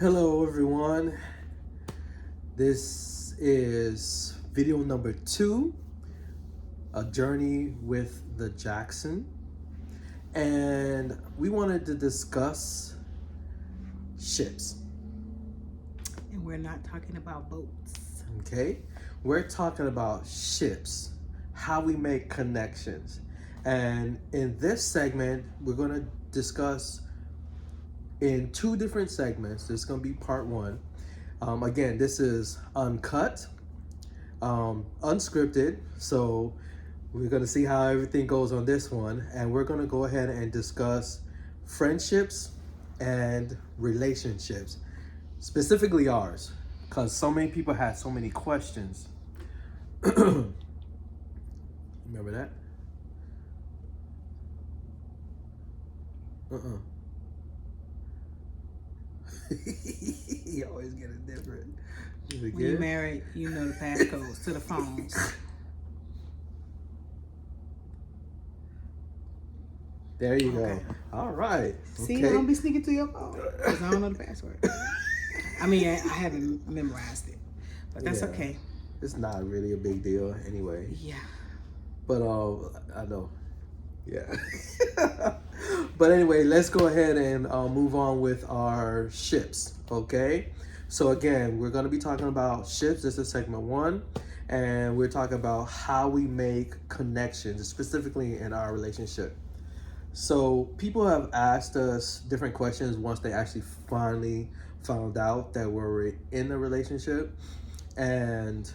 Hello everyone, this is video number 2, A Journey with the Jackson, and we wanted to discuss ships. And we're not talking about boats. Okay, we're talking about ships, how we make connections, and in this segment we're going to discuss in 2 different segments. This is going to be part 1. Again, this is uncut, unscripted, so we're going to see how everything goes on this one, and we're going to go ahead and discuss friendships and relationships, specifically ours, because so many people had so many questions. Remember that? You always get it different. When you're married, you know the passcodes to the phones. There you Okay. go. All right. See, Okay. I don't be sneaking through your phone because I don't know the password. I mean, I haven't memorized it, but that's Yeah. okay. It's not really a big deal anyway. Yeah. But I know. Yeah. But anyway, let's go ahead and move on with our ships. Okay. So again, we're going to be talking about ships. This is segment 1. And we're talking about how we make connections, specifically in our relationship. So people have asked us different questions once they actually finally found out that we're in a relationship. And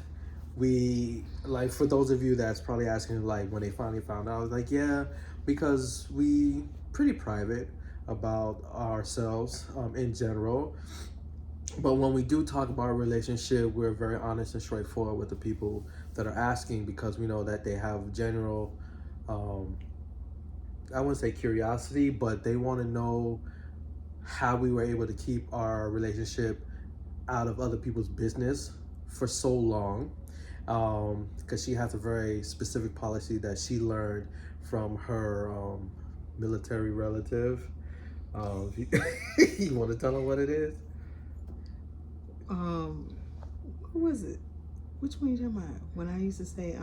we, like, for those of you that's probably asking, like, when they finally found out, I was like, yeah, because we pretty private about ourselves in general. But when we do talk about a relationship, we're very honest and straightforward with the people that are asking, because we know that they have general, I wouldn't say curiosity, but they want to know how we were able to keep our relationship out of other people's business for so long. Because she has a very specific policy that she learned from her military relative. You want to tell her what it is? What was it? Which one you talking about? When I used to say,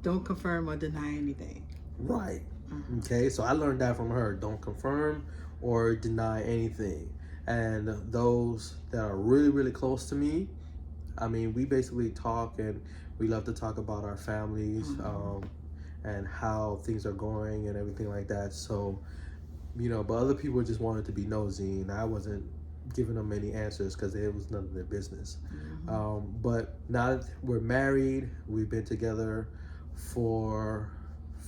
don't confirm or deny anything. Right. Okay, so I learned that from her. Don't confirm or deny anything. And those that are really, really close to me, I mean, we basically talk, and we love to talk about our families, and how things are going and everything like that. So, you know, but other people just wanted to be nosy, and I wasn't giving them any answers because it was none of their business. But now that we're married, we've been together for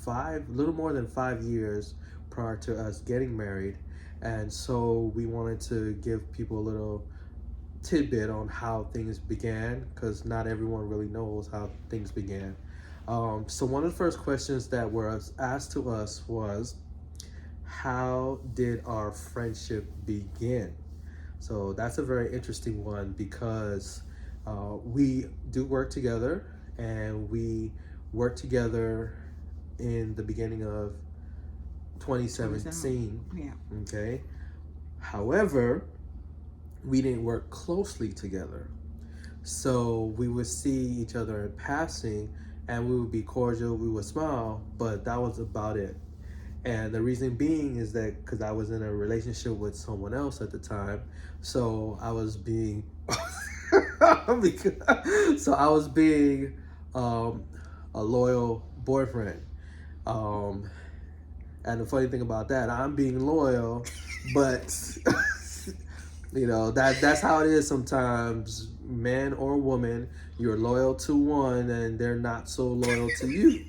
a little more than 5 years prior to us getting married. And so we wanted to give people a little tidbit on how things began, because not everyone really knows how things began. So one of the first questions that were asked to us was, how did our friendship begin? So that's a very interesting one, because we do work together, and we worked together in the beginning of 2017. Yeah. Okay. However, we didn't work closely together. So we would see each other in passing, and we would be cordial, we would smile, but that was about it. And the reason being is that because I was in a relationship with someone else at the time, so I was being a loyal boyfriend. And the funny thing about that, I'm being loyal, but you know, that's how it is sometimes. Man or woman, you're loyal to one and they're not so loyal to you.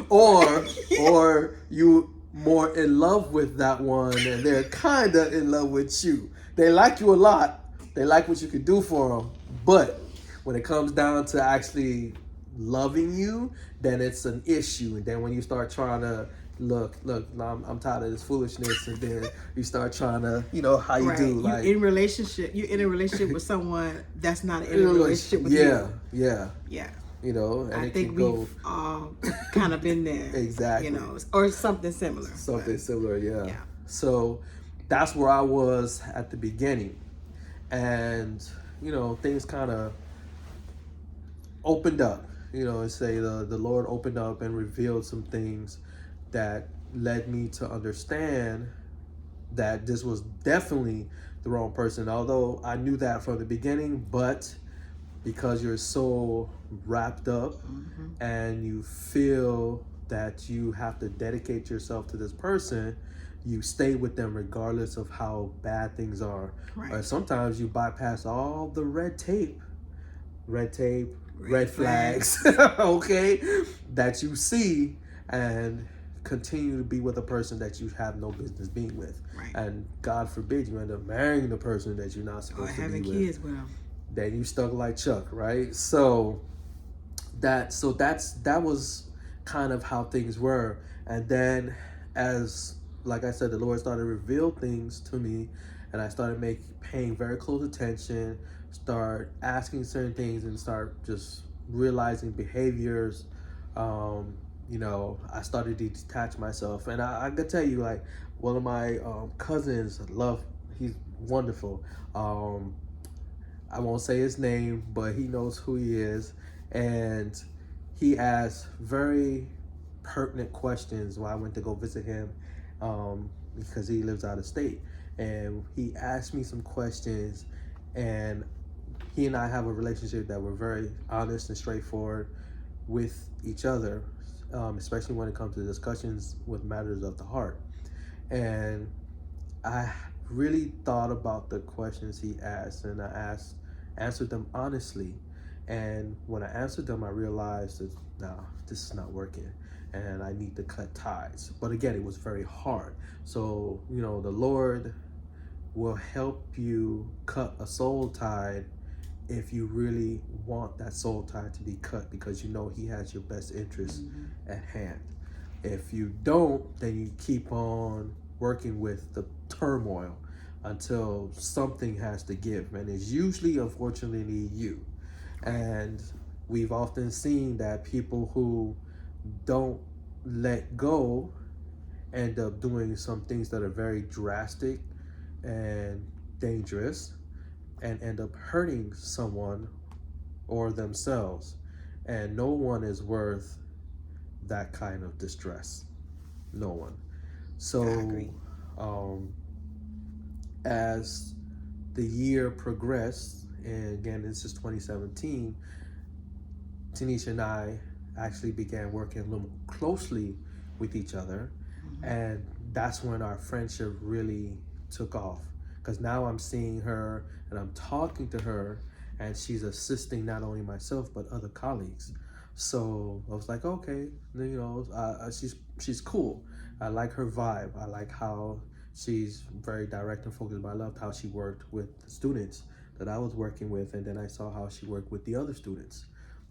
or you more in love with that one and they're kind of in love with you. They like you a lot. They like what you can do for them. But when it comes down to actually loving you, then it's an issue. And then when you start trying to look, I'm tired of this foolishness, and then you start trying to, you know, how you do. Like, you're in a relationship with someone that's not in a relationship with you. Yeah. Yeah. you know, and I it think can go we've all kind of been there, exactly you know, or something similar. something But, similar, yeah. yeah. So that's where I was at the beginning, and you know, things kind of opened up. You know, and say the Lord opened up and revealed some things that led me to understand that this was definitely the wrong person. Although I knew that from the beginning, but because you're so wrapped up Mm-hmm. and you feel that you have to dedicate yourself to this person, you stay with them regardless of how bad things are. Right. Or sometimes you bypass all the red tape, red flags, flags. okay, that you see, and continue to be with a person that you have no business being with. Right. And God forbid you end up marrying the person that you're not Or supposed to be having with. kids with them. Then you stuck like Chuck, right? So that was kind of how things were. And then as like I said, the Lord started to reveal things to me, and I started paying very close attention, start asking certain things, and start just realizing behaviors. You know, I started to detach myself, and I could tell you, like, one of my cousins, he's wonderful. I won't say his name, but he knows who he is, and he asked very pertinent questions when I went to go visit him, because he lives out of state, and he asked me some questions, and he and I have a relationship that we're very honest and straightforward with each other, especially when it comes to discussions with matters of the heart. And I really thought about the questions he asked, and answered them honestly. And when I answered them, I realized that no, this is not working, and I need to cut ties. But again, it was very hard. So you know, the Lord will help you cut a soul tie if you really want that soul tie to be cut, because you know He has your best interest at hand. If you don't, then you keep on working with the turmoil until something has to give, and it's usually, unfortunately, you. And we've often seen that people who don't let go end up doing some things that are very drastic and dangerous, and end up hurting someone or themselves. And no one is worth that kind of distress. No one. I agree. So, as the year progressed, and again, this is 2017, Tanisha and I actually began working a little closely with each other. And that's when our friendship really took off. Because now I'm seeing her and I'm talking to her, and she's assisting not only myself but other colleagues. So I was like, okay, you know, she's cool. I like her vibe. I like how she's very direct and focused. But I loved how she worked with the students that I was working with, and then I saw how she worked with the other students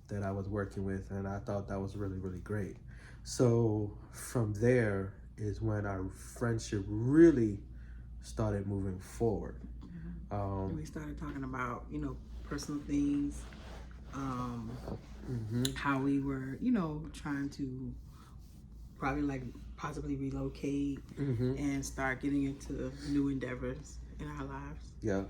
that I was working with, and I thought that was really, really great. So from there is when our friendship really started moving forward. And we started talking about, you know, personal things, how we were, you know, trying to probably like possibly relocate and start getting into new endeavors in our lives. Yeah,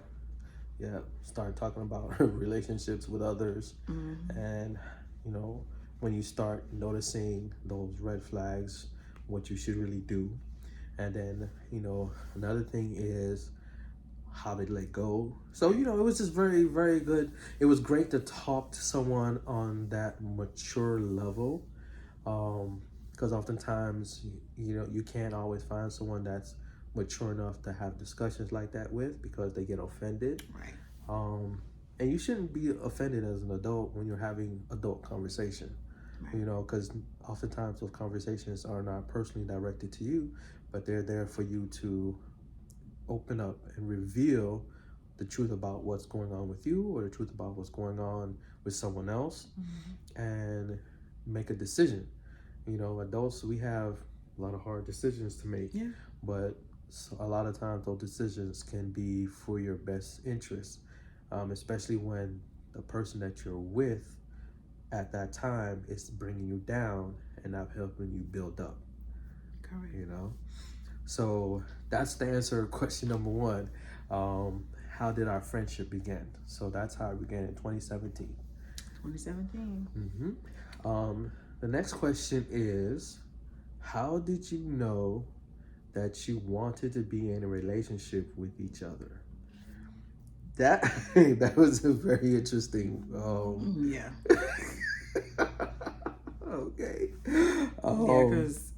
yeah. Start talking about relationships with others, and you know, when you start noticing those red flags, what you should really do. And then, you know, another thing is how to let go. So, you know, it was just very, very good. It was great to talk to someone on that mature level. Because oftentimes, you know, you can't always find someone that's mature enough to have discussions like that with, because they get offended. Right. And you shouldn't be offended as an adult when you're having adult conversation. You know, because oftentimes those conversations are not personally directed to you, but they're there for you to open up and reveal the truth about what's going on with you, or the truth about what's going on with someone else, and make a decision. You know, adults, we have a lot of hard decisions to make, but a lot of times those decisions can be for your best interest, especially when the person that you're with at that time is bringing you down and not helping you build up. Correct. You know, so that's the answer to question number one. How did our friendship begin? So that's how it began in 2017. 2017. The next question is, how did you know that you wanted to be in a relationship with each other? That that was a very interesting. Yeah. Okay. Yeah, because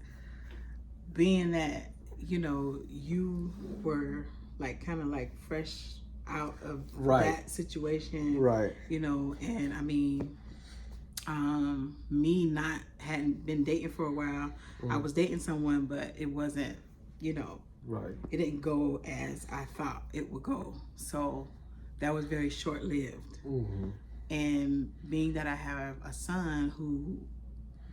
being that, you were like kind of like fresh out of Right. that situation, Right. And I mean, me not hadn't been dating for a while. I was dating someone, but it wasn't, Right. it didn't go as I thought it would go. So that was very short lived. And being that I have a son who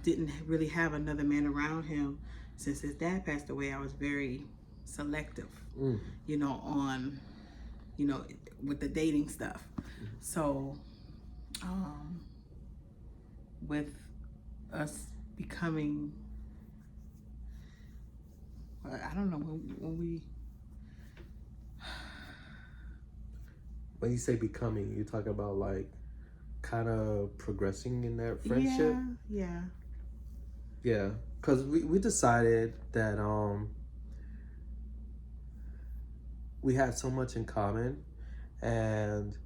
didn't really have another man around him since his dad passed away, I was very selective, on, with the dating stuff. So, with us becoming, I don't know, when you say becoming, you talk about like kind of progressing in that friendship. Yeah, because we decided that we had so much in common, and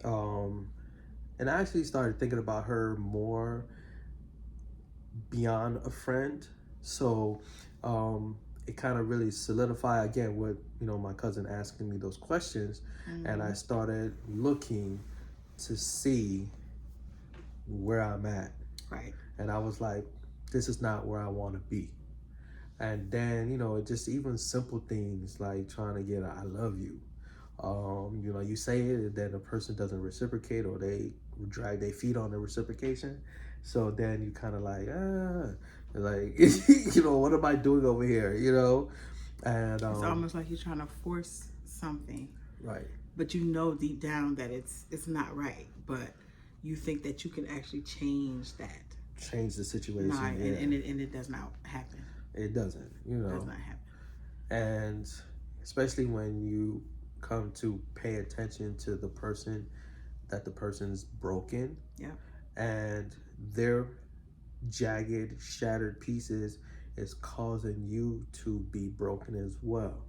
I actually started thinking about her more beyond a friend. So it kind of really solidified again with my cousin asking me those questions, and I started looking to see where I'm at. Right. And I was like, this is not where I want to be. And then just even simple things like trying to get a "I love you." You say it and then the person doesn't reciprocate, or they drag their feet on the reciprocation. So then you kind of like, what am I doing over here? And it's almost like you're trying to force something, right. But deep down that it's not right. But you think that you can actually change the situation. Nah, and it does not happen. It doesn't. It does not happen. And especially when you come to pay attention to the person, that the person's broken. Yeah. And their jagged, shattered pieces is causing you to be broken as well.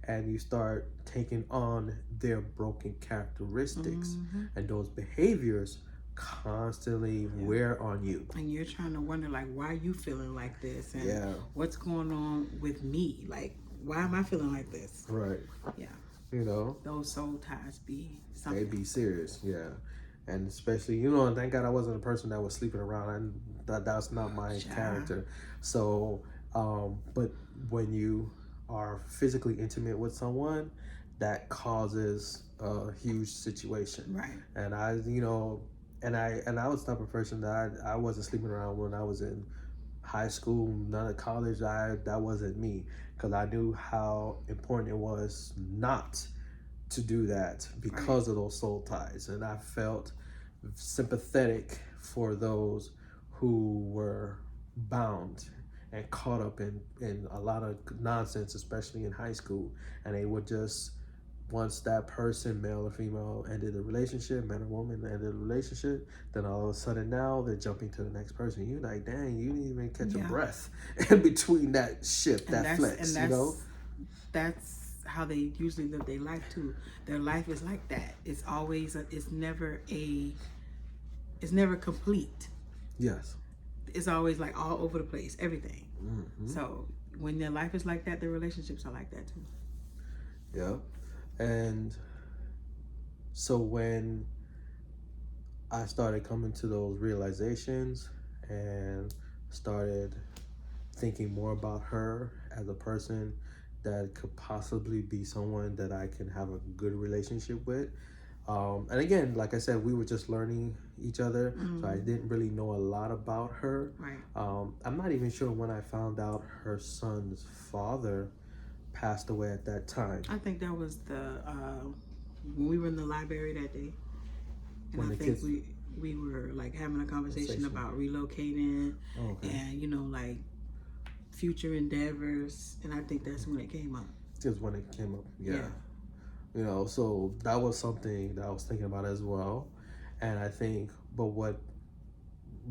And you start taking on their broken characteristics, and those behaviors constantly wear on you. And you're trying to wonder, like, why are you feeling like this? And what's going on with me? Like, why am I feeling like this? Right. Yeah. Those soul ties be something. They be serious, yeah. And especially, thank God I wasn't a person that was sleeping around. And that's not my character. So, but when you are physically intimate with someone, that causes a huge situation. Right. And I was the type of person that I wasn't sleeping around when I was in high school, none of college. That wasn't me, because I knew how important it was not to do that because of those soul ties. And I felt sympathetic for those who were bound and caught up in a lot of nonsense, especially in high school. And they would just, once that person, male or female, ended the relationship, man or woman ended the relationship, then all of a sudden now they're jumping to the next person. You're like, dang, you didn't even catch a breath in between that shift, that flex, That's how they usually live their life too. Their life is like that. It's always, it's never complete. Yes. It's always like all over the place, everything. So when their life is like that, their relationships are like that too. Yeah. And so when I started coming to those realizations and started thinking more about her as a person that could possibly be someone that I can have a good relationship with. And again, like I said, we were just learning each other, so I didn't really know a lot about her. Right. I'm not even sure when I found out her son's father passed away at that time. I think that was when we were in the library that day. And we were like having a conversation about relocating and, you know, like future endeavors. And I think that's when it came up. Just when it came up, yeah. You know, so that was something that I was thinking about as well. And I think, but what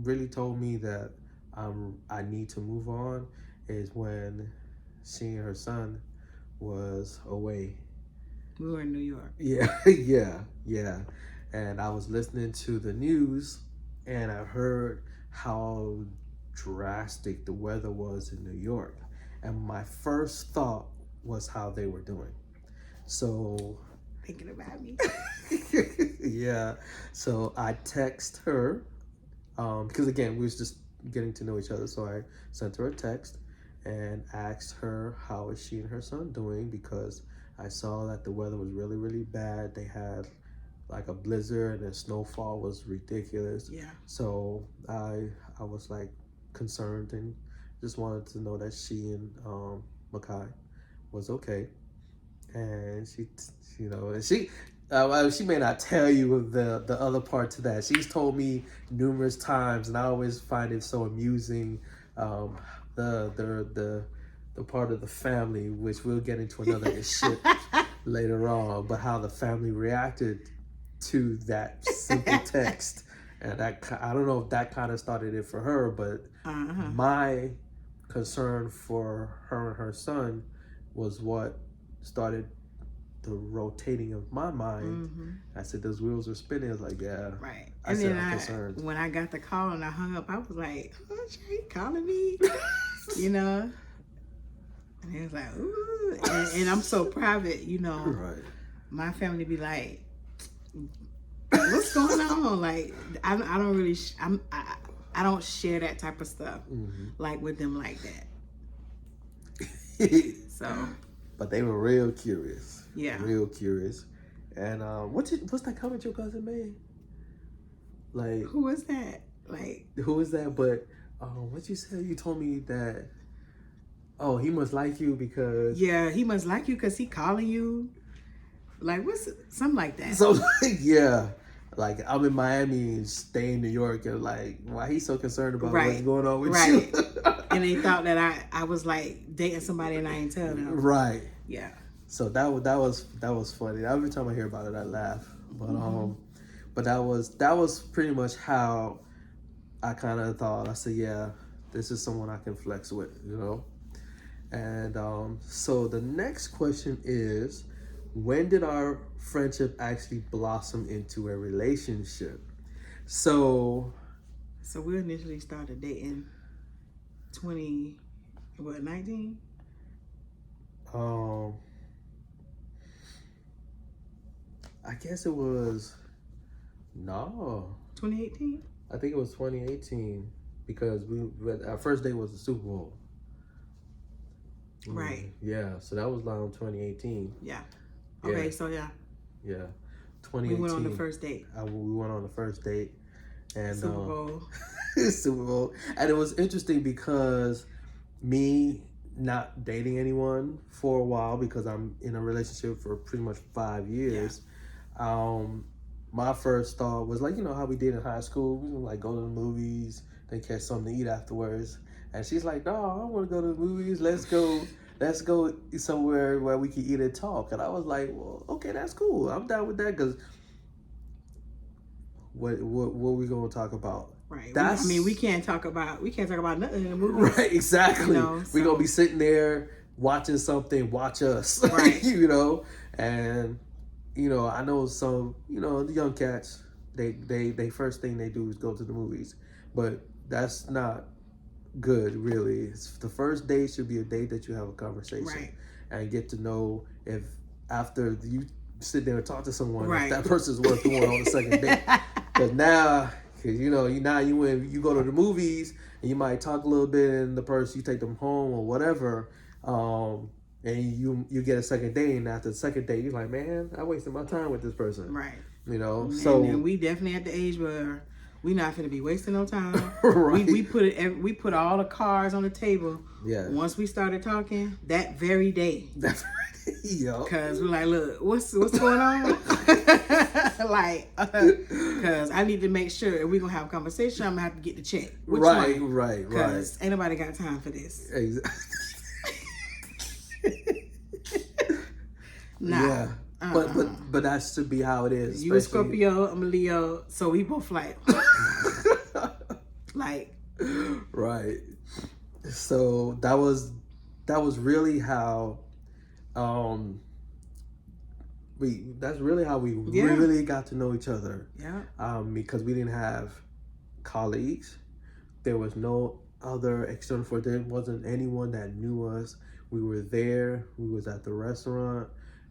really told me that I need to move on is when she and her son was away. We were in New York. Yeah, yeah. And I was listening to the news and I heard how drastic the weather was in New York. And my first thought was how they were doing. So thinking about me. Yeah. So I text her because again we was just getting to know each other. So I sent her a text and asked her how is she and her son doing, because I saw that the weather was really, really bad. They had like a blizzard and the snowfall was ridiculous. Yeah. So I was like concerned and just wanted to know that she and Makai was okay. And she, you know, and she may not tell you the other part to that. She's told me numerous times, and I always find it so amusing. The part of the family, which we'll get into another shit later on, but how the family reacted to that simple text, and that I don't know if that kind of started it for her, but my concern for her and her son was what started the rotating of my mind. I said those wheels are spinning. I was like, yeah, right. I and said then I'm concerned. When I got the call and I hung up, I was like, oh, you calling me? You know. And he was like, ooh, and I'm so private, you know. Right. My family be like, what's going on? Like, I don't really, I don't share that type of stuff like with them like that. So. But they were real curious. Yeah. Real curious. And what's that comment your cousin made? Like, who was that? Like, who was that? But what you said? You told me that. Oh, he must like you because. Yeah, he must like you because he calling you. Like, what's something like that? So yeah, like I'm in Miami and stay in New York, and like, why he's so concerned about what's going on with you? And they thought that I was like dating somebody and I ain't tell them. Right. Yeah. So that was funny. Every time I hear about it, I laugh. But that was pretty much how I kind of thought. I said, yeah, this is someone I can flex with, you know. And so the next question is, when did our friendship actually blossom into a relationship? So we initially started dating 19? I guess it was 2018. I think it was 2018 because our first date was the Super Bowl. Right. Yeah. So that was around 2018. Yeah. Okay. So yeah. Yeah. 2018. We went on the first date. We went on the first date, and Super Bowl. Super Bowl, and it was interesting because me not dating anyone for a while because I'm in a relationship for pretty much 5 years. Yeah. My first thought was like, you know how we did in high school, we would like go to the movies, then catch something to eat afterwards. And she's like, no, I don't want to go to the movies. Let's go somewhere where we can eat and talk. And I was like, well, okay, that's cool. I'm down with that because what we gonna talk about? Right. We can't talk about nothing in the movie. Right. Exactly. You know, we're gonna be sitting there watching something. Watch us. Right. You know, and you know, I know some. You know, the young cats. They first thing they do is go to the movies, but that's not good, really. The first date should be a date that you have a conversation and get to know if after you sit there and talk to someone, if that person's worth going on the second date. Because now, you know, you go to the movies and you might talk a little bit, and the person you take them home or whatever, and you get a second date, and after the second date, you're like, man, I wasted my time with this person, right? You know, and we definitely at the age where We not finna be wasting no time. Right. We put all the cards on the table. Yeah. Once we started talking, that very day. That's right. Yo. Cause we're like, look, what's going on? Like, cause I need to make sure if we're gonna have a conversation, I'm gonna have to get the check. Which Right. one? Right. Cause ain't nobody got time for this. Exactly. Nah. Yeah. But that should be how it is. You a Scorpio, I'm a Leo, so we both like, like. Right. So that was really how, that's really how we really got to know each other. Yeah. Because we didn't have colleagues. There was no other external for. There wasn't anyone that knew us. We were there. We was at the restaurant.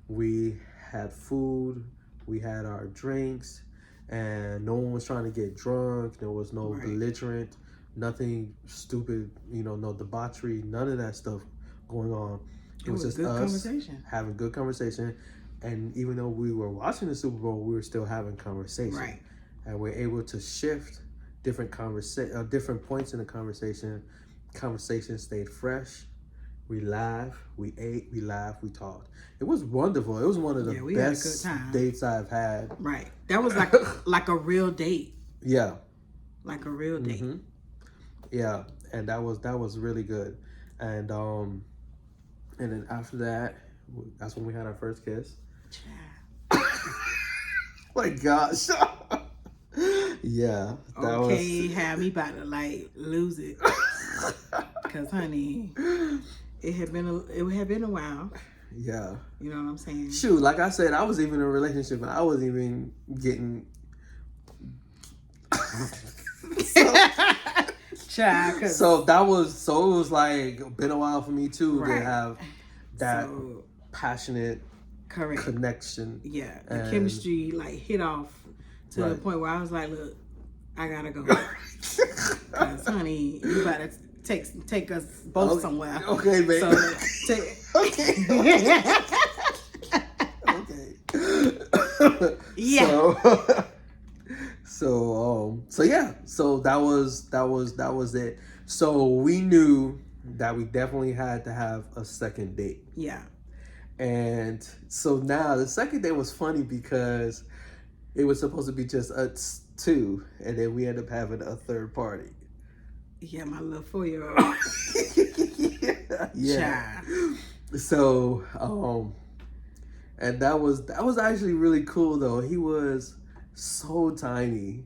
We had food. We had our drinks, and no one was trying to get drunk. There was no belligerent, nothing stupid. No debauchery. None of that stuff going on. It was just good us conversation. having good conversation. And even though we were watching the Super Bowl, we were still having conversation. Right. And we're able to shift different points in the conversation. Conversation stayed fresh. We laughed, we ate, we laughed, we talked. It was wonderful. It was one of the best dates I've had. Right. That was like a real date. Yeah. Like a real date. Mm-hmm. Yeah. And that was really good. And then after that, that's when we had our first kiss. My gosh. Yeah. Had me about to lose it. Cause honey, it had been a while. Yeah. You know what I'm saying? Shoot, like I said, I was even in a relationship and I wasn't even getting So it was like been a while for me too to have that passionate connection. Yeah. The chemistry hit off to the point where I was like, look, I gotta go. Cause honey, you about to take us both somewhere. Okay, baby. Okay. Yeah. So yeah. So that was it. So we knew that we definitely had to have a second date. Yeah. And so now the second date was funny because it was supposed to be just us two, and then we ended up having a third party. Yeah, my little 4-year-old. Yeah. So, and that was actually really cool though. He was so tiny.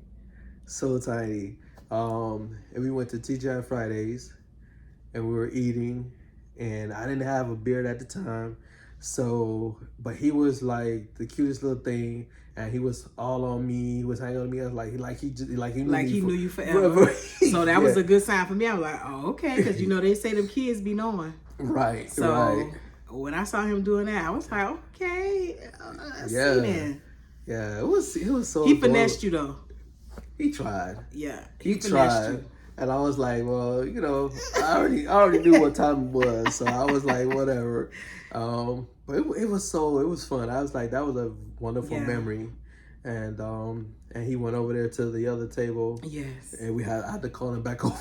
And we went to TGI Fridays, and we were eating, and I didn't have a beard at the time. So, but he was like the cutest little thing, and he was all on me. He was hanging on me. I was he knew you forever. So that was a good sign for me. I was like, oh, okay, because they say them kids be knowing. Right. So right. When I saw him doing that, I was like, okay, yeah. It was so. He finessed you though. He tried. Yeah, he tried. You. And I was like, well, I already knew what time it was, so I was like, whatever. But it was fun. I was like, that was a wonderful memory. And he went over there to the other table. Yes. And I had to call him back over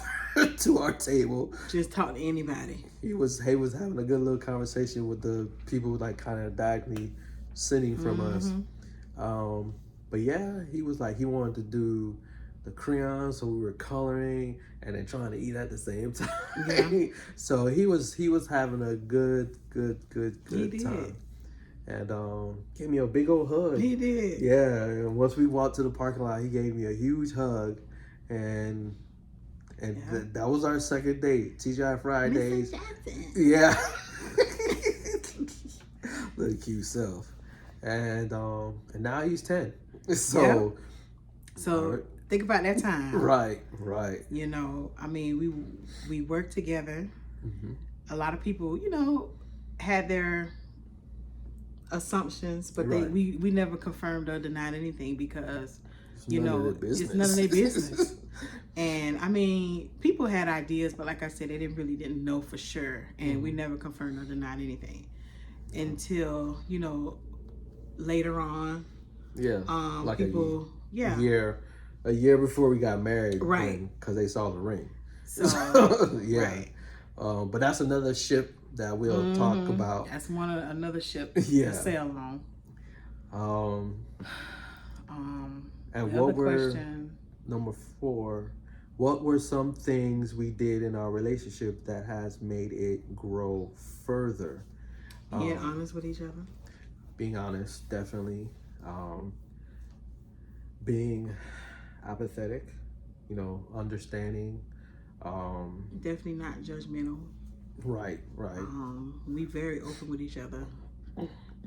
to our table. Just talk to anybody. He was having a good little conversation with the people kind of diagonally sitting from us. But yeah, he was like, he wanted to do the crayons, so we were coloring and then trying to eat at the same time. Yeah. So he was having a good time. And gave me a big old hug. He did. Yeah. And once we walked to the parking lot, he gave me a huge hug. And that was our second date. TGI Fridays. Yeah. Little cute self. And now he's 10. So think about that time. Right. I mean, we worked together. Mm-hmm. A lot of people, had their assumptions, but we never confirmed or denied anything because, it's none of their business. And I mean, people had ideas, but like I said, they didn't know for sure. And we never confirmed or denied anything until, later on. Yeah. Like people, a year a year before we got married, Right. because they saw the ring. So, Yeah. right. But that's another ship that we'll talk about. That's another ship Yeah. to sail on. Um, and The other question. Number 4, what were some things we did in our relationship that has made it grow further? Being honest with each other. Being honest, definitely. Being apathetic, understanding. Definitely not judgmental. Right. We very open with each other.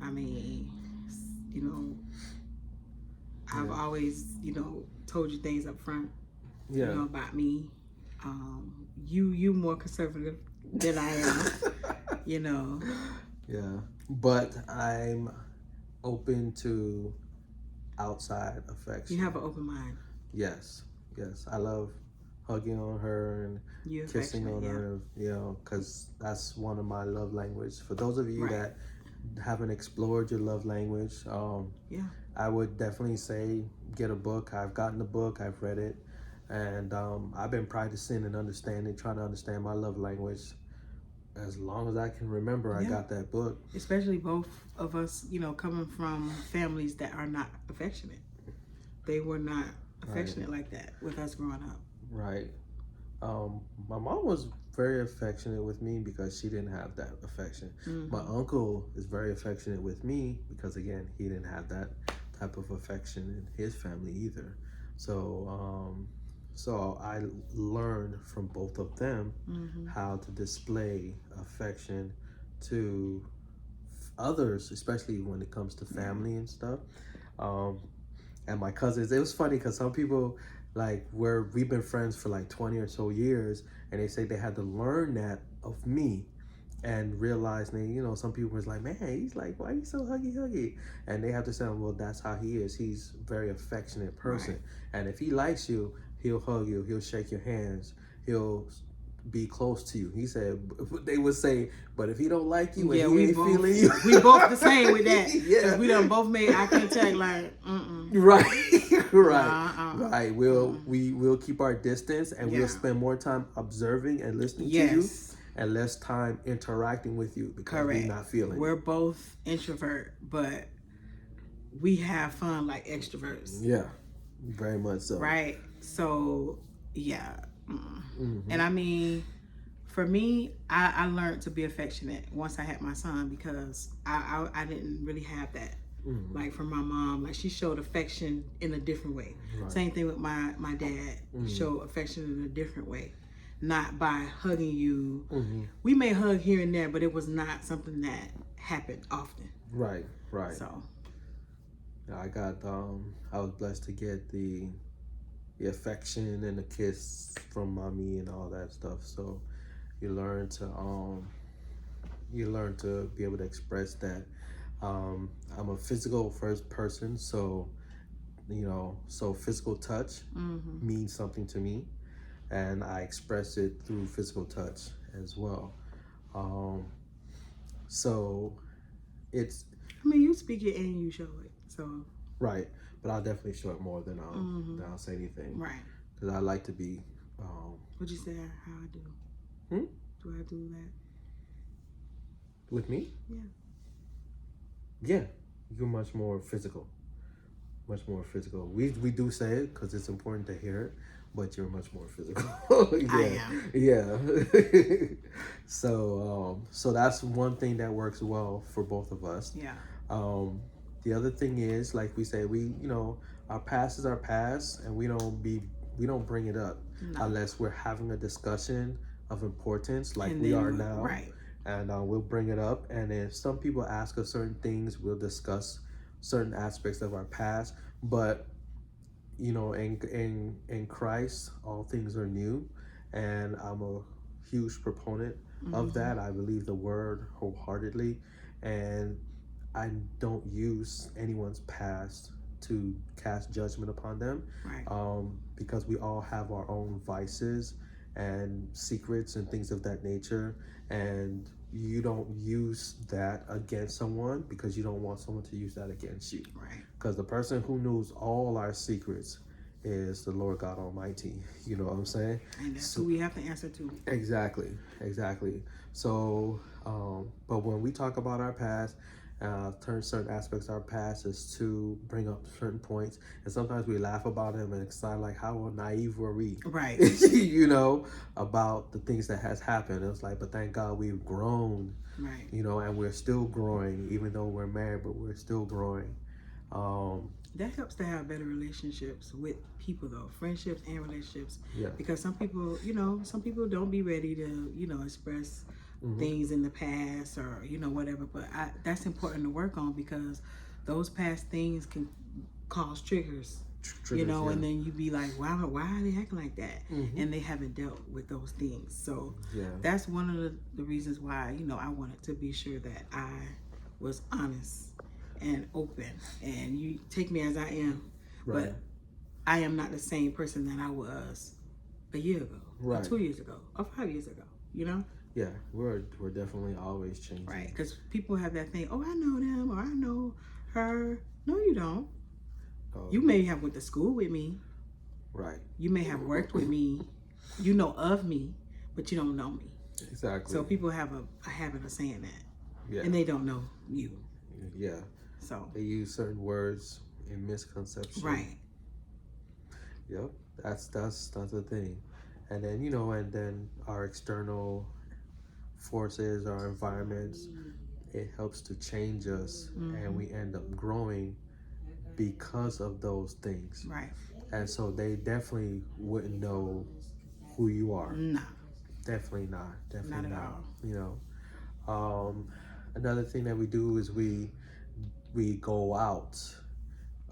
I mean, I've always, told you things up front, about me. You more conservative than I am, Yeah. But I'm open to outside affection. You have an open mind. Yes. I love hugging on her and kissing on her, because that's one of my love language. For those of you that haven't explored your love language, I would definitely say get a book. I've gotten the book, I've read it, and I've been practicing and trying to understand my love language as long as I can remember. I got that book. Especially both of us, coming from families that are not affectionate. They were not affectionate like that with us growing up. Right. My mom was very affectionate with me because she didn't have that affection. My uncle is very affectionate with me because, again, he didn't have that type of affection in his family either. So I learned from both of them how to display affection to others, especially when it comes to family and stuff. And my cousins, it was funny because some people, we've been friends for 20 or so years, and they say they had to learn that of me and realize they, some people was like, man, he's like, why are you so huggy? And they have to say, well, that's how he is. He's a very affectionate person. And if he likes you, he'll hug you, he'll shake your hands, he'll be close to you. He said, they would say, but if he don't like you and he ain't feeling you. We both the same with that. We done both made eye contact Right. We'll keep our distance, and we'll spend more time observing and listening to you, and less time interacting with you because we're not feeling. We're both introvert, but we have fun like extroverts. Yeah, very much so. Right. So and I mean, for me, I learned to be affectionate once I had my son because I didn't really have that. From my mom, she showed affection in a different way. Same thing with my dad, showed affection in a different way, not by hugging you. We may hug here and there, but it was not something that happened often. Right. So I was blessed to get the affection and the kiss from mommy and all that stuff. So you learn to be able to express that. I'm a physical first person, so physical touch means something to me, and I express it through physical touch as well. So it's. I mean, you speak it and you show it, so. Right, but I'll definitely show it more than I'll say anything. Right. Because I like to be. What'd you say? How I do? Do I do that? With me? Yeah. Yeah, you're much more physical. Much more physical. We do say it because it's important to hear it, but you're much more physical. I am. Yeah. So that's one thing that works well for both of us. Yeah. The other thing is, like we say, our past is our past, and we don't bring it up unless we're having a discussion of importance, we are now. Right. And we'll bring it up, and if some people ask us certain things, we'll discuss certain aspects of our past. But in Christ, all things are new, and I'm a huge proponent of that. I believe the word wholeheartedly, and I don't use anyone's past to cast judgment upon them, because we all have our own vices and secrets and things of that nature, and you don't use that against someone because you don't want someone to use that against you. Right. Because the person who knows all our secrets is the Lord God Almighty. You know what I'm saying? And that's who we have to answer to. Exactly. So, but when we talk about our past, turn certain aspects of our past is to bring up certain points, and sometimes we laugh about them and it's like, how naive were we? Right. You know, about the things that has happened. It's like, but thank God we've grown. Right. You know, and we're still growing, even though we're married, but we're still growing. That helps to have better relationships with people, though, friendships and relationships. Yeah. Because some people, some people don't be ready to, express things in the past or, whatever. But that's important to work on, because those past things can cause triggers. And then you be like, wow, why are they acting like that? And they haven't dealt with those things. So that's one of the reasons why, I wanted to be sure that I was honest and open, and you take me as I am. Right. But I am not the same person that I was a year ago, or 2 years ago, or 5 years ago, Yeah, we're definitely always changing. Right, because people have that thing, oh, I know them, or I know her. No, you don't. You may have went to school with me. Right. You may have worked with me. You know of me, but you don't know me. Exactly. So people have a habit of saying that. Yeah. And they don't know you. Yeah. So they use certain words in misconception. Right. Yep. That's the thing. And then, and then our external forces, our environments, it helps to change us, and we end up growing because of those things. Right. And so they definitely wouldn't know who you are. No. Definitely not. Definitely not at all. Another thing that we do is we go out.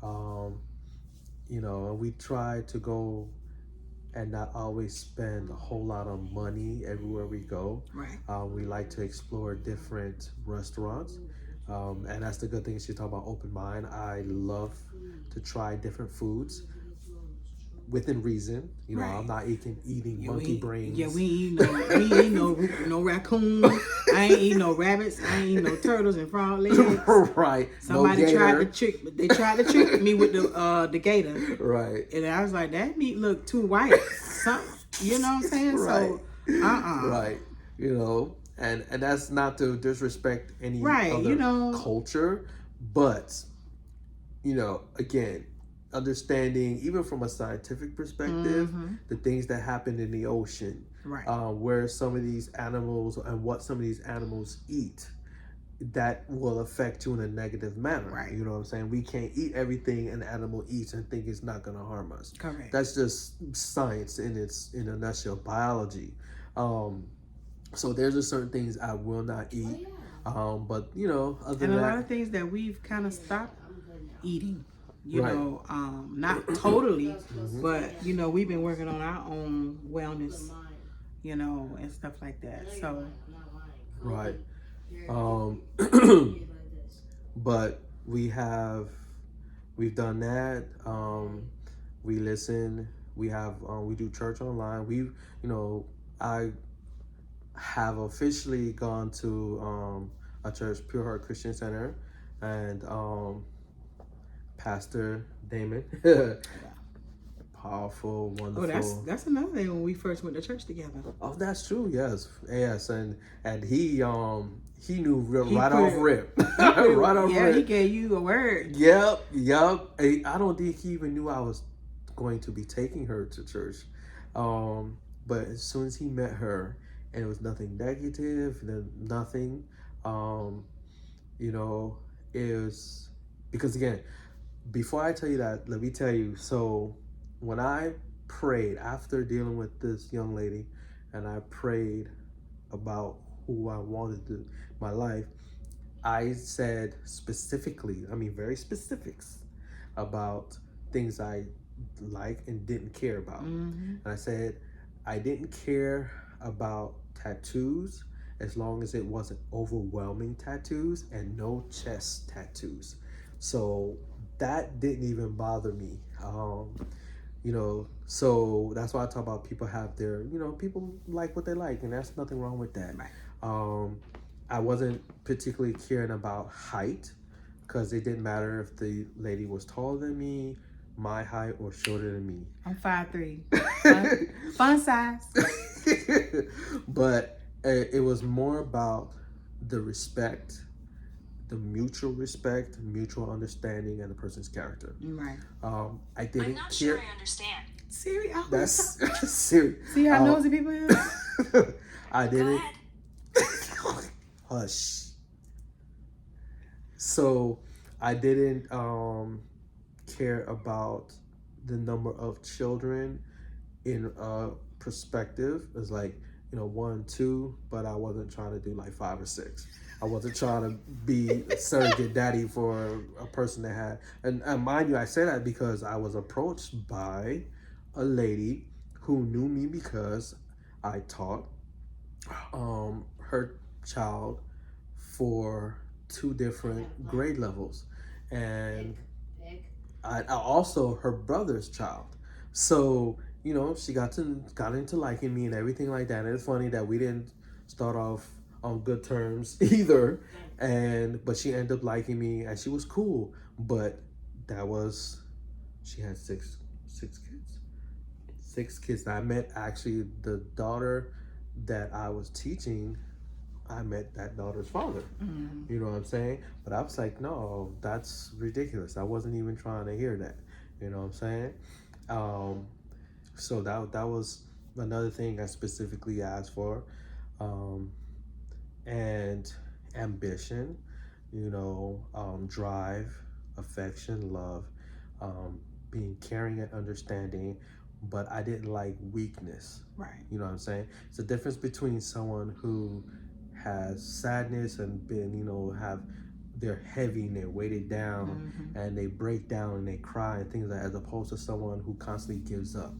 And we try to go and not always spend a whole lot of money everywhere we go. Right. We like to explore different restaurants. And that's the good thing. She's talking about open mind. I love to try different foods within reason. Right. I'm not eating monkey brains. Yeah, we ain't no raccoon. I ain't eating no rabbits. I ain't eating no turtles and frog legs. Right. Somebody tried to trick. They tried to trick me with the gator. Right. And I was like, that meat looked too white. You know what I'm saying? Right. So, Right. And that's not to disrespect any other culture, but again, understanding even from a scientific perspective, the things that happen in the ocean, right? Where some of these animals and what some of these animals eat, that will affect you in a negative manner. Right. You know what I'm saying? We can't eat everything an animal eats and think it's not going to harm us. Correct. That's just science in a nutshell, biology. So there's just certain things I will not eat. But other than that, a lot of things that we've kind of stopped eating. Right. Not totally, but we've been working on our own wellness, and stuff like that. So right. But we've done that. We listen. We do church online. I have officially gone to a church, Pure Heart Christian Center, and Pastor Damon, powerful, wonderful. Oh, that's another thing when we first went to church together. Oh, that's true. Yes, and he knew right off rip. Right off rip. Yeah, he gave you a word. Yep. I don't think he even knew I was going to be taking her to church. But as soon as he met her, and it was nothing negative, nothing, it was, because again, before I tell you that, let me tell you, so when I prayed after dealing with this young lady, and I prayed about who I wanted to my life, I said specifically, very specifics about things I like and didn't care about. And I said I didn't care about tattoos as long as it wasn't overwhelming tattoos and no chest tattoos. So that didn't even bother me. So that's why I talk about people have their, people like what they like, and there's nothing wrong with that. Right. I wasn't particularly caring about height, because it didn't matter if the lady was taller than me, my height or shorter than me. I'm 5'3". Fun size. But it was more about the respect, the mutual respect, mutual understanding, and the person's character. Right. I didn't I'm not sure I understand. Siri, I That's Siri. See how nosy people is? I Go didn't. ahead. Hush. So I didn't care about the number of children in perspective. It's like, 1, 2, but I wasn't trying to do like 5 or 6. I wasn't trying to be a surrogate daddy for a person that had, and mind you, I say that because I was approached by a lady who knew me because I taught her child for 2 different grade levels, and I also her brother's child. So she got into liking me and everything like that. And it's funny that we didn't start off on good terms either, but she ended up liking me and she was cool. But she had six kids. 6 kids. And I met actually the daughter that I was teaching. I met that daughter's father. Mm-hmm. You know what I'm saying? But I was like, no, that's ridiculous. I wasn't even trying to hear that. You know what I'm saying? So that was another thing I specifically asked for. And ambition, drive, affection, love, being caring and understanding. But I didn't like weakness. Right. You know what I'm saying? It's the difference between someone who has sadness and they're heavy and they're weighted down, and they break down and they cry and things like that, as opposed to someone who constantly gives up.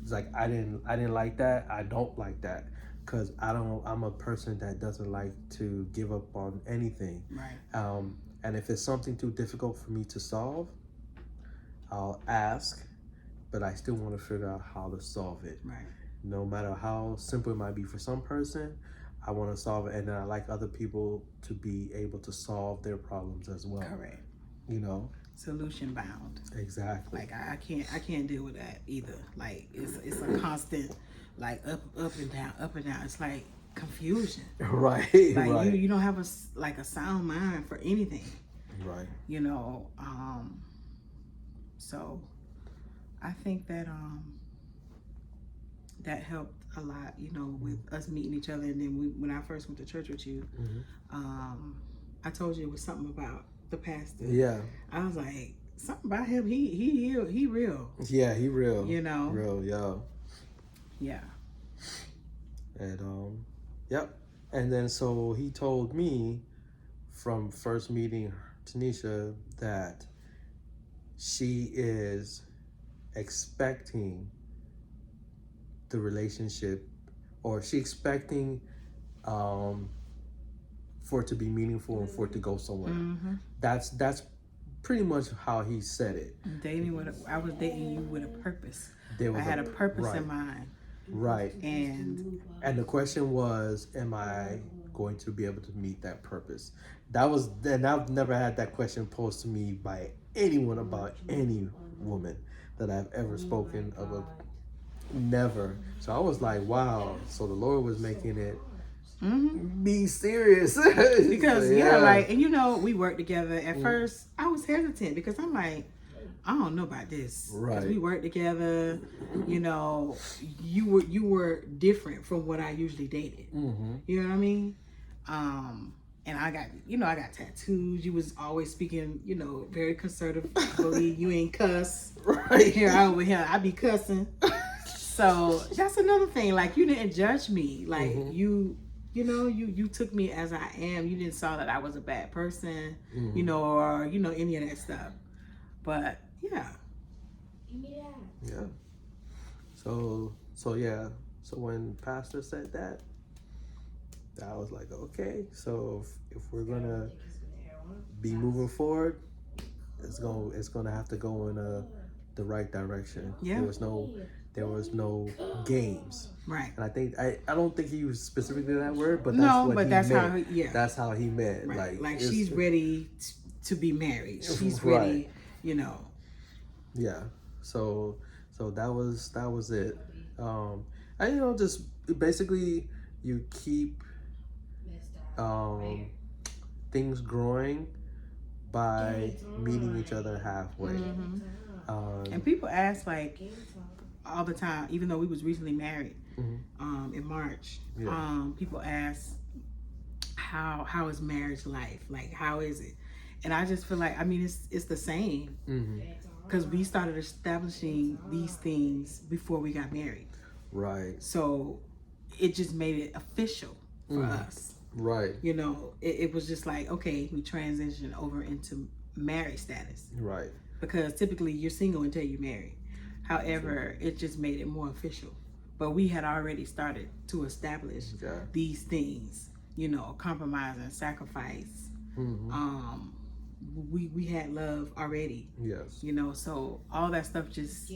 It's like I didn't like that. I don't like that because I'm a person that doesn't like to give up on anything. Right. And if it's something too difficult for me to solve, I'll ask, but I still want to figure out how to solve it. Right. No matter how simple it might be for some person, I want to solve it, and then I like other people to be able to solve their problems as well. Correct. Solution bound. Exactly. Like I can't deal with that either. Like it's a constant, like up and down, up and down. It's like confusion. Right. Like right. you don't have a sound mind for anything. Right. So I think that that helped a lot, with us meeting each other. And then when I first went to church with you, I told you it was something about the pastor. Yeah. I was like, something about him. He real. Yeah, he real. Real, yo. Yeah. And yep. And then so he told me from first meeting Tanisha that she is expecting the relationship, or she expecting for it to be meaningful and for it to go somewhere. That's pretty much how he said it. I was dating you with a purpose. I had a purpose right. in mind. Right. And the question was, am I going to be able to meet that purpose? And I've never had that question posed to me by anyone about any woman that I've ever spoken of. Never. So I was like, wow. So the Lord was making it be serious. Because and we worked together. At first I was hesitant because I'm like, I don't know about this. Right. We worked together. You were different from what I usually dated. You know what I mean? And I got tattoos. You was always speaking, very conservatively. You ain't cuss. Right. Over here, I be cussing. So that's another thing. Like, you didn't judge me. Like you took me as I am. You didn't saw that I was a bad person, or any of that stuff. But yeah. Yeah. So yeah. So when Pastor said that, I was like, okay. So if we're gonna be moving forward, it's gonna have to go in the right direction. Yeah. There was no games. Right. And I don't think he used specifically that word, but that's how he meant. Right. Like she's ready to be married. She's ready, Yeah. So that was it. And just basically you keep um things growing by meeting each other halfway. Mm-hmm. And Um, people ask like all the time, even though we was recently married mhm. in March. Yeah. People ask how is marriage life? Like how is it? And I just feel like it's the same Hmm. because we started establishing these things before we got married. Right. So it just made it official for us. Right. It was just like, okay, we transitioned over into married status Right. because typically you're single until you're married. However, it just made it more official. But we had already started to establish these things, compromise and sacrifice. Hmm. We had love already, Yes. so all that stuff just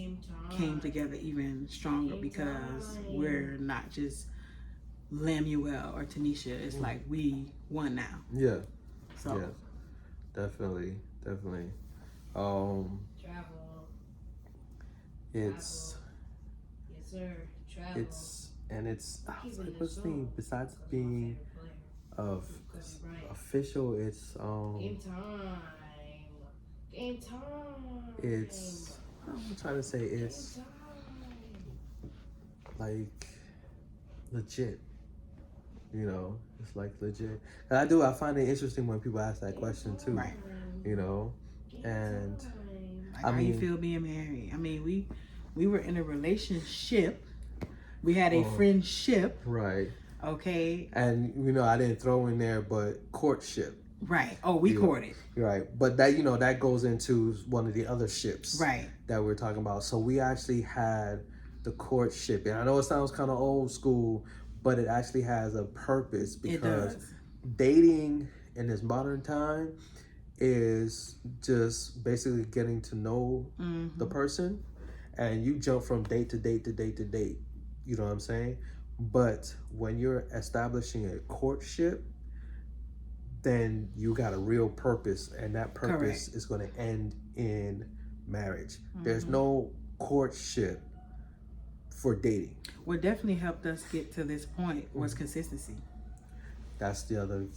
came together even stronger because we're not just Lamuel or Tanisha. It's like we won now. Yeah. So Yeah. Definitely. Definitely. Um, it's Yes, sir. Travel. it's what's the thing besides being of official. It's Game time. Game time. it's I'm trying to say it's Game time. like legit. It's like legit. And I find it interesting when people ask that question too. right. You know, and Like, I how you mean- feel being married? We were in a relationship. We had a Oh. friendship. right. Okay. And I didn't throw in there, but courtship. Right. Oh, we Yeah. courted. Right. But that goes into one of the other ships. Right. That we're talking about. So we actually had the courtship, and I know it sounds kind of old school, but it actually has a purpose It because does. dating in this modern time is just basically getting to know Mm-hmm. the person, and you jump from date to date to date to date. You know what I'm saying? But when you're establishing a courtship, then you got a real purpose, and that purpose is going to end in marriage. There's no courtship for dating. What definitely helped us get to this point was consistency. That's the other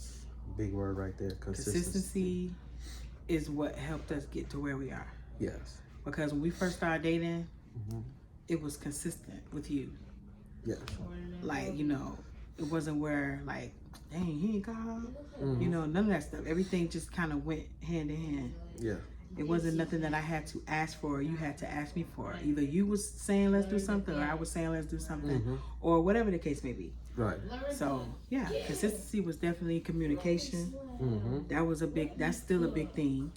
big word right there. Consistency is what helped us get to where we are. Yes. Because when we first started dating, it was consistent with you. Yes. Like, it wasn't where like, dang, he ain't called. None of that stuff. Everything just kind of went hand in hand. Yeah. It wasn't nothing that I had to ask for or you had to ask me for. Either you was saying let's do something or I was saying let's do something or whatever the case may be. Right. So yeah, consistency was definitely communication. Mm-hmm. That's still a big thing.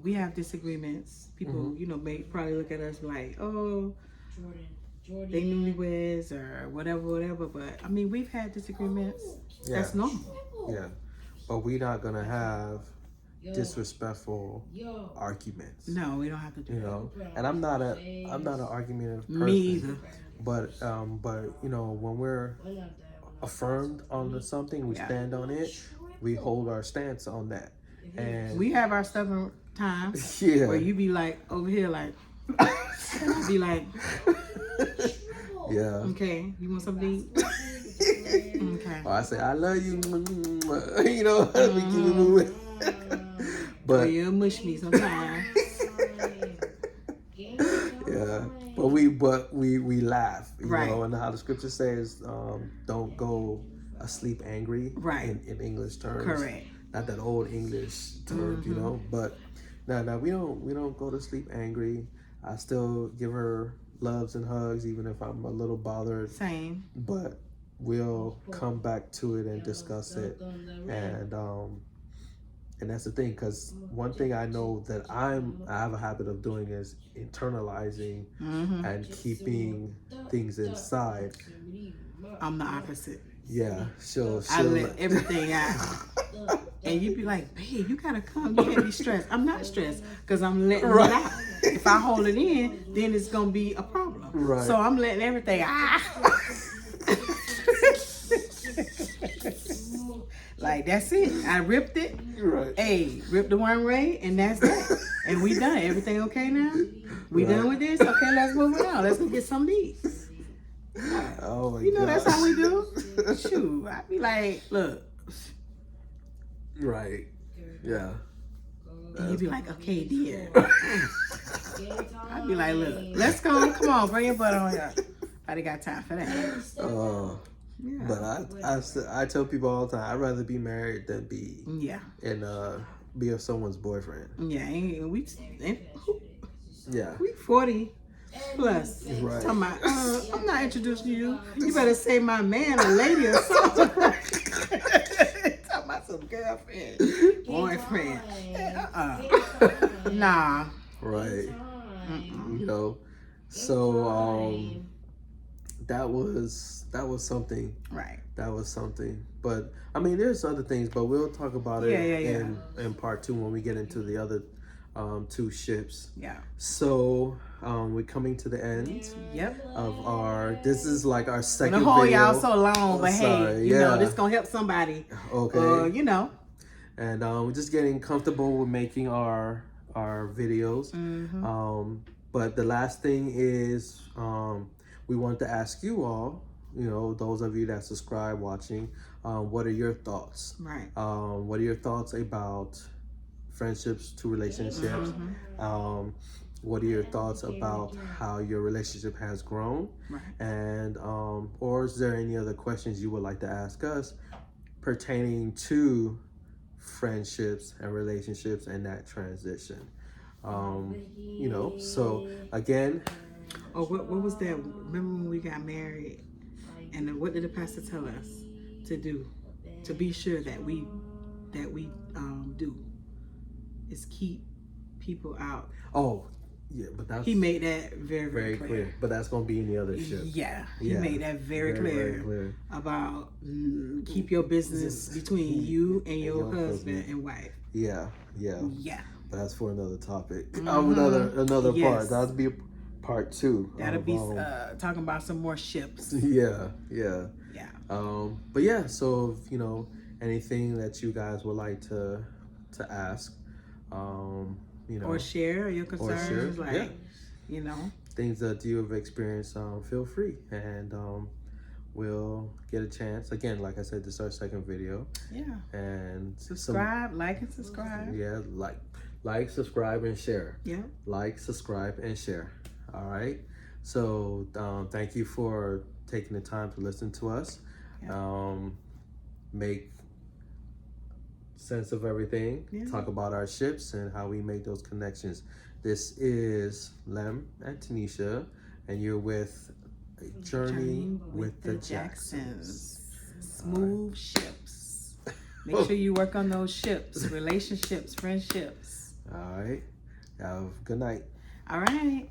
We have disagreements. People, may probably look at us like, oh, Jordan. they newlyweds or whatever. But we've had disagreements. Yeah. That's normal. Yeah. But we're not gonna have disrespectful Yo. arguments. No, we don't have to do that. And I'm not an argumentative person. Me either. But when we're affirmed on something, we stand on it. We hold our stance on that. And We have our stubborn times yeah. where you be like over here like be like, Yeah. okay, you want something to eat? Okay. Or I say I love you. We keep it moving. But But you mush me sometimes. yeah. But we laugh, Right. and how the scripture says, don't go asleep angry. Right. In English terms. Correct. Not that old English term, but no, we don't go to sleep angry. I still give her loves and hugs, even if I'm a little bothered. Same. But we'll come back to it and discuss it, and that's the thing. Because one thing I know that I have a habit of doing is internalizing and keeping things inside. I'm the opposite. Yeah, she'll I let everything out. And you be like, babe, you gotta come. You can't be stressed. I'm not stressed because I'm letting it out. If I hold it in, then it's gonna be a problem. Right. So I'm letting everything out. Like, that's it. I ripped it. Right. Hey, ripped the one way, and that's that. And we done. Everything okay now? We Right. done with this? Okay, let's move it on. Let's go get some meat. Oh my You know, gosh. that's how we do. Shoot, I be like, look. Right. Yeah. And you be like, okay, dear. Game time. I be like, look, let's go. Come on, bring your butt on here. I done got time for that. Yeah. But I tell people all the time, I'd rather be married than be Yeah. be someone's boyfriend. Yeah. We 40 plus. Right. Talking about, I'm not introducing you. You better say my man or lady or something. Talking about some girlfriend, boyfriend. Nah. Right. You know. So that was something. Right. That was something. But I mean, there's other things, but we'll talk about it in part 2 when we get into the other 2 ships. Yeah. So we're coming to the end Yep. of our. This is like our I'm second gonna hold video. y'all so long, but Sorry, hey, you know, this gonna help somebody. Okay. You know. And we're just getting comfortable with making our videos. But the last thing is we wanted to ask you all, you know, those of you that subscribe watching, what are your thoughts? Right. What are your thoughts about friendships to relationships? What are your thoughts about how your relationship has grown? Right. And or is there any other questions you would like to ask us pertaining to friendships and relationships and that transition? You know, so again, Oh, what was that? Remember when we got married? And what did the pastor tell us to do? To be sure that we do is keep people out. oh yeah, but that's He made that very, very clear. But that's gonna be in the other ship. Yeah, he made that very clear about keep your business between you and your husband and wife. Yeah. Yeah. But that's for another topic. Another part. Yes. That'll be part 2. That'll be talking about some more ships. Yeah. Yeah. But yeah, so if, you know, anything that you guys would like to ask, you know, Or share your concerns, like, you know, things that you have experienced, feel free, and we'll get a chance. Again, like I said, this is our second video. Yeah. And Subscribe, like and subscribe. Yeah, like, subscribe, and share. Yeah. Like, subscribe, and share. All right. So thank you for taking the time to listen to us. Yeah. Make sense of everything. Yeah. Talk about our ships and how we make those connections. This is Lem and Tanisha, and you're with a journey with the Jacksons. Smooth ships. Make sure you work on those ships, relationships, friendships. All right. Have a good night. All right.